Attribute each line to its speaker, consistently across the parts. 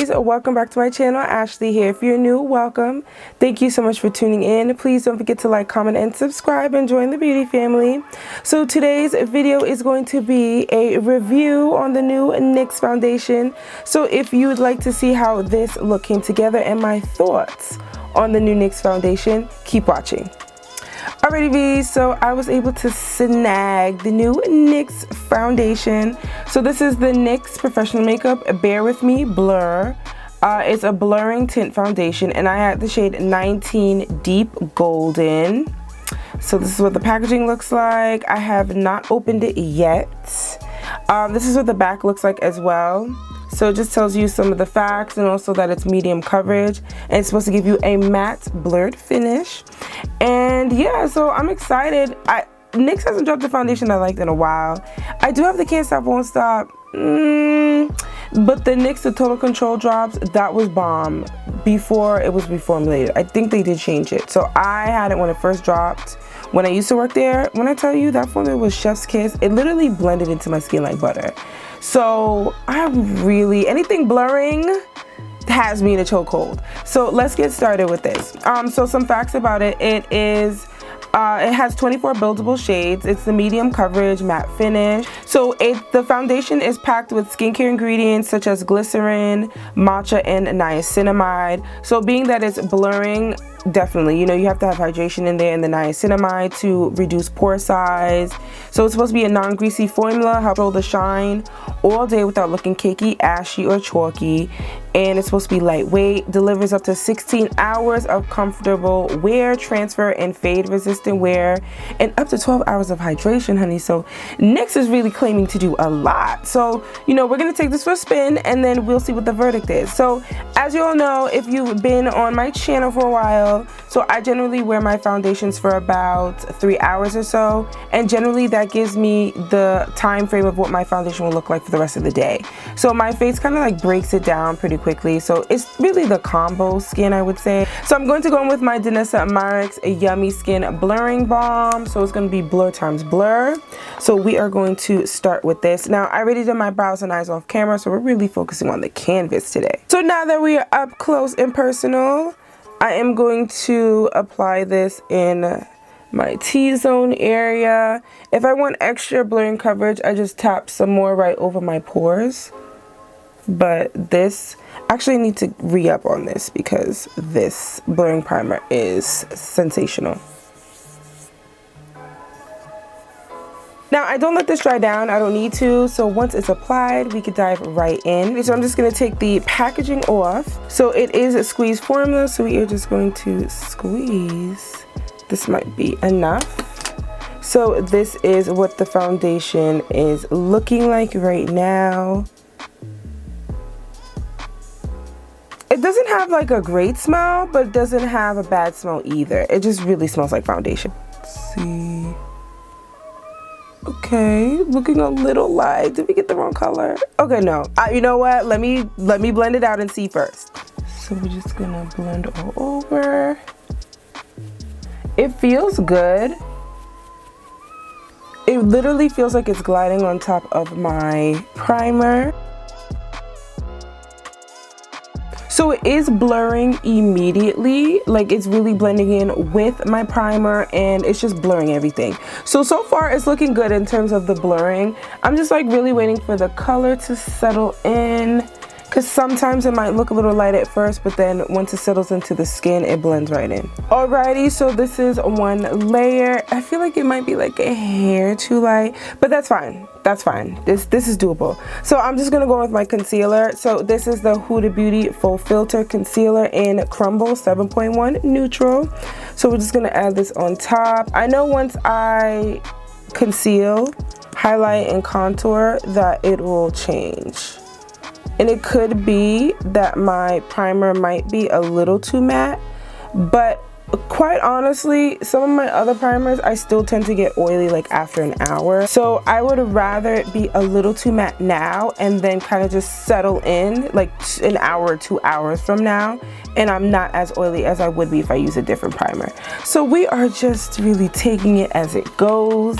Speaker 1: beauties, welcome back to my channel. Ashley here. If you're new, welcome. Thank you so much for tuning in. Please don't forget to like, comment, and subscribe and join the beauty family. So today's video is going to be a review on the new NYX Foundation. So if you would like to see how this look came together and my thoughts on the new NYX Foundation, keep watching. Alrighty, V, so I was able to snag the new NYX Foundation. So this is the NYX Professional Makeup Bear With Me Blur. It's a blurring tint foundation, and I had the shade 19 Deep Golden. So this is what the packaging looks like. I have not opened it yet. This is what the back looks like as well. So it just tells you some of the facts, and also that it's medium coverage, and it's supposed to give you a matte blurred finish. And yeah, so I'm excited. NYX hasn't dropped a foundation I liked in a while. I do have the Can't Stop Won't Stop, but the NYX the Total Control drops, that was bomb before it was reformulated. I think they did change it. So I had it when it first dropped. When I used to work there, when I tell you that formula was chef's kiss, it literally blended into my skin like butter. So anything blurring has me in a chokehold. So let's get started with this. So some facts about it. It has 24 buildable shades. It's the medium coverage matte finish. So the foundation is packed with skincare ingredients such as glycerin, matcha, and niacinamide. So being that it's blurring, definitely, you have to have hydration in there, and the niacinamide to reduce pore size. So it's supposed to be a non-greasy formula, help roll the shine all day without looking cakey, ashy, or chalky. And it's supposed to be lightweight, delivers up to 16 hours of comfortable wear, transfer, and fade resistant wear, and up to 12 hours of hydration, honey. So NYX is really claiming to do a lot. So we're gonna take this for a spin, and then we'll see what the verdict is. So as you all know, if you've been on my channel for a while, so I generally wear my foundations for about 3 hours or so, and generally that gives me the time frame of what my foundation will look like for the rest of the day. So my face kind of like breaks it down pretty quickly. So it's really the combo skin, I would say. So I'm going to go in with my Danessa Myricks Yummy Skin Blurring Balm. So it's going to be blur times blur. So we are going to start with this. Now I already did my brows and eyes off camera, so we're really focusing on the canvas today. So now that we are up close and personal, I am going to apply this in my T-zone area. If I want extra blurring coverage, I just tap some more right over my pores. But this, actually need to re-up on this because this blurring primer is sensational. Now I don't let this dry down, I don't need to, so once it's applied we could dive right in. So I'm just going to take the packaging off. So it is a squeeze formula, so we are just going to squeeze. This might be enough. So this is what the foundation is looking like right now. It doesn't have like a great smell, but it doesn't have a bad smell either. It just really smells like foundation. Let's see. Okay, looking a little light. Did we get the wrong color? Okay, no. You know what? Let me blend it out and see first. So we're just gonna blend all over. It feels good. It literally feels like it's gliding on top of my primer. So it is blurring immediately, like it's really blending in with my primer, and it's just blurring everything. So far it's looking good in terms of the blurring. I'm just like really waiting for the color to settle in, because sometimes it might look a little light at first, but then once it settles into the skin, it blends right in. Alrighty, so this is one layer. I feel like it might be like a hair too light, but that's fine. That's fine. This is doable. So I'm just gonna go with my concealer. So this is the Huda Beauty Full Filter Concealer in Crumble 7.1 Neutral. So we're just gonna add this on top. I know once I conceal, highlight, and contour that it will change. And it could be that my primer might be a little too matte, but quite honestly, some of my other primers, I still tend to get oily like after an hour. So I would rather it be a little too matte now and then kind of just settle in like an hour or 2 hours from now, and I'm not as oily as I would be if I use a different primer. So we are just really taking it as it goes.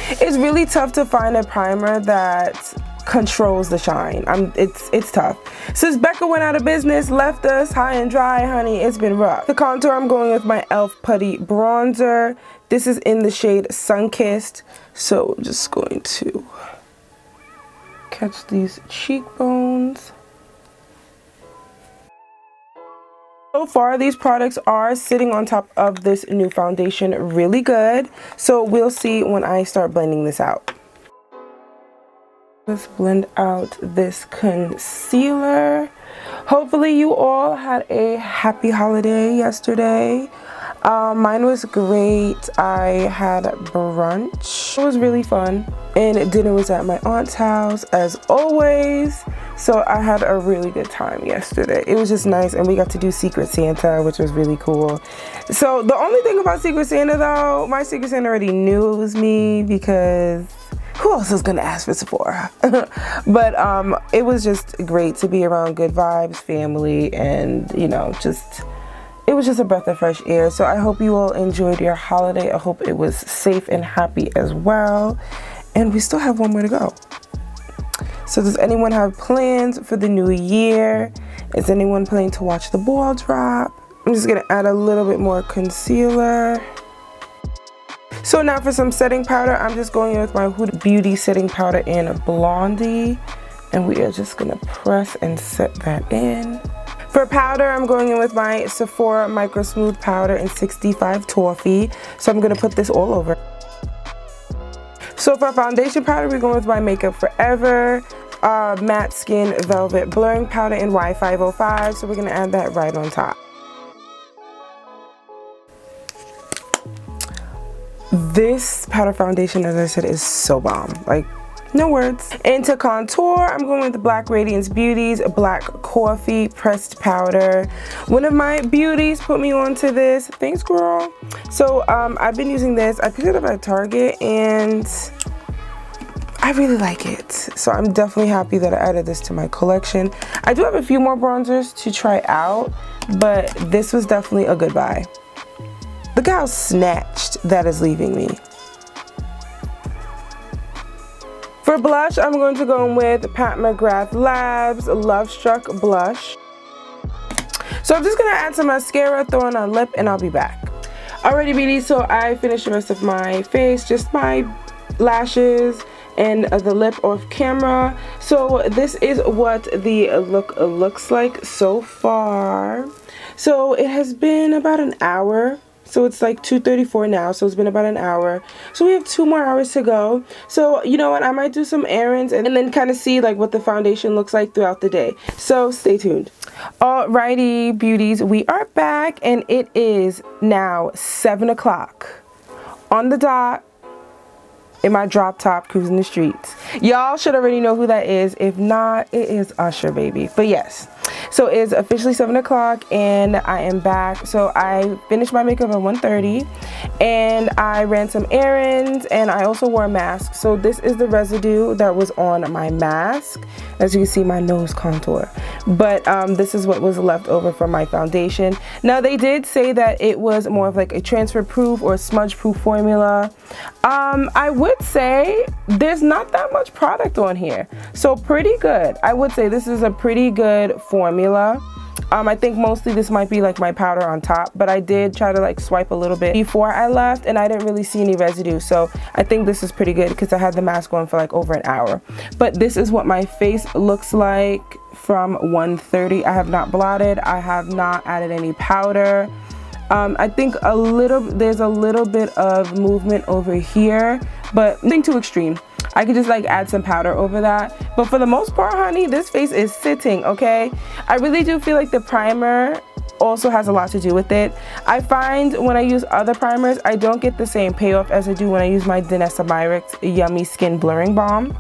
Speaker 1: It's really tough to find a primer that controls the shine. It's tough. Since Becca went out of business, left us high and dry, honey, it's been rough. The contour, I'm going with my e.l.f. Putty Bronzer. This is in the shade Sunkissed. So I'm just going to catch these cheekbones. So far, these products are sitting on top of this new foundation really good. So we'll see when I start blending this out. Let's blend out this concealer. Hopefully you all had a happy holiday yesterday. Mine was great. I had brunch. It was really fun. And dinner was at my aunt's house as always. So I had a really good time yesterday. It was just nice, and we got to do Secret Santa, which was really cool. So the only thing about Secret Santa though, my Secret Santa already knew it was me, because who else is gonna ask for Sephora? But it was just great to be around good vibes, family, and you know, it was just a breath of fresh air. So I hope you all enjoyed your holiday. I hope it was safe and happy as well. And we still have one more to go. So does anyone have plans for the new year? Is anyone planning to watch the ball drop? I'm just gonna add a little bit more concealer. So now for some setting powder, I'm just going in with my Huda Beauty setting powder in Blondie. And we are just gonna press and set that in. For powder, I'm going in with my Sephora Micro Smooth Powder in 65 Toffee. So I'm gonna put this all over. So for foundation powder, we're going with my Makeup Forever Matte Skin Velvet Blurring Powder in Y505. So we're going to add that right on top. This powder foundation, as I said, is so bomb. Like, no words. And to contour, I'm going with the Black Radiance Beauties Black Coffee Pressed Powder. One of my beauties put me onto this. Thanks, girl. So I've been using this. I picked it up at Target and I really like it. So I'm definitely happy that I added this to my collection. I do have a few more bronzers to try out, but this was definitely a good buy. Look how snatched that is leaving me. For blush, I'm going to go in with Pat McGrath Labs Love Struck Blush. So I'm just going to add some mascara, throw on a lip, and I'll be back. Alrighty, beauty, so I finished the rest of my face, just my lashes and the lip off camera. So this is what the look looks like so far. So it has been about an hour. So it's like 2:34 now, so it's been about an hour. So we have 2 more hours to go. So you know what, I might do some errands and then kind of see like what the foundation looks like throughout the day. So stay tuned. Alrighty, beauties, we are back and it is now 7 o'clock on the dot in my drop top cruising the streets. Y'all should already know who that is. If not, it is Usher, baby. But yes. So it's officially 7 o'clock and I am back. So I finished my makeup at 1:30 and I ran some errands and I also wore a mask. So this is the residue that was on my mask. As you can see, my nose contour. But this is what was left over from my foundation. Now they did say that it was more of like a transfer proof or smudge proof formula. I would say there's not that much product on here. So pretty good. I would say this is a pretty good formula. I think mostly this might be like my powder on top, but I did try to like swipe a little bit before I left and I didn't really see any residue. So I think this is pretty good because I had the mask on for like over an hour. But this is what my face looks like from 1:30. I have not blotted. I have not added any powder. I think there's a little bit of movement over here, but nothing too extreme. I could just like add some powder over that. But for the most part, honey, this face is sitting, okay? I really do feel like the primer also has a lot to do with it. I find when I use other primers, I don't get the same payoff as I do when I use my Danessa Myricks Yummy Skin Blurring Balm.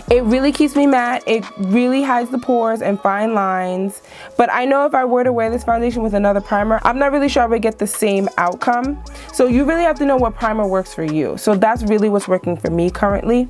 Speaker 1: It really keeps me matte. It really hides the pores and fine lines. But I know if I were to wear this foundation with another primer, I'm not really sure I would get the same outcome. So you really have to know what primer works for you. So that's really what's working for me currently.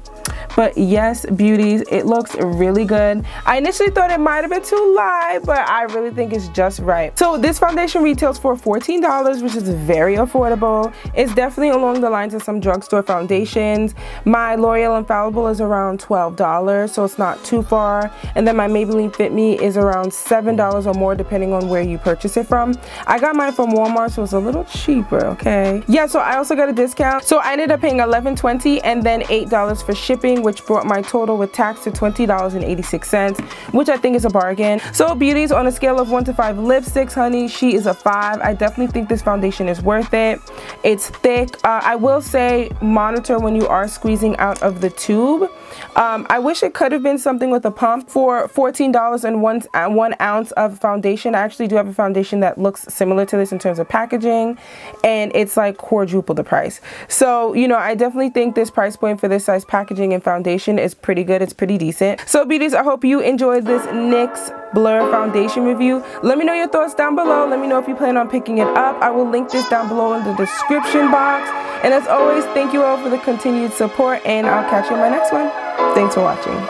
Speaker 1: But yes, beauties, it looks really good. I initially thought it might have been too light, but I really think it's just right. So this foundation retails for $14, which is very affordable. It's definitely along the lines of some drugstore foundations. My L'Oreal Infallible is around $12, so it's not too far. And then my Maybelline Fit Me is around $7 or more, depending on where you purchase it from. I got mine from Walmart, so it's a little cheaper, okay? Yeah, so I also got a discount. So I ended up paying $11.20 and then $8 for shipping, which brought my total with tax to $20.86, which I think is a bargain. So beauties, on a scale of 1 to 5 lipsticks, honey, she is a 5. I definitely think this foundation is worth it. It's thick. I will say monitor when you are squeezing out of the tube. I wish it could have been something with a pump. For $14 and 1 ounce of foundation, I actually do have a foundation that looks similar to this in terms of packaging, and it's like quadruple the price. So, you know, I definitely think this price point for this size packaging and foundation is pretty good. It's pretty decent. So beauties, I hope you enjoyed this NYX Blur foundation review. Let me know your thoughts down below. Let me know if you plan on picking it up. I will link this down below in the description box. And as always, thank you all for the continued support, and I'll catch you in my next one. Thanks for watching.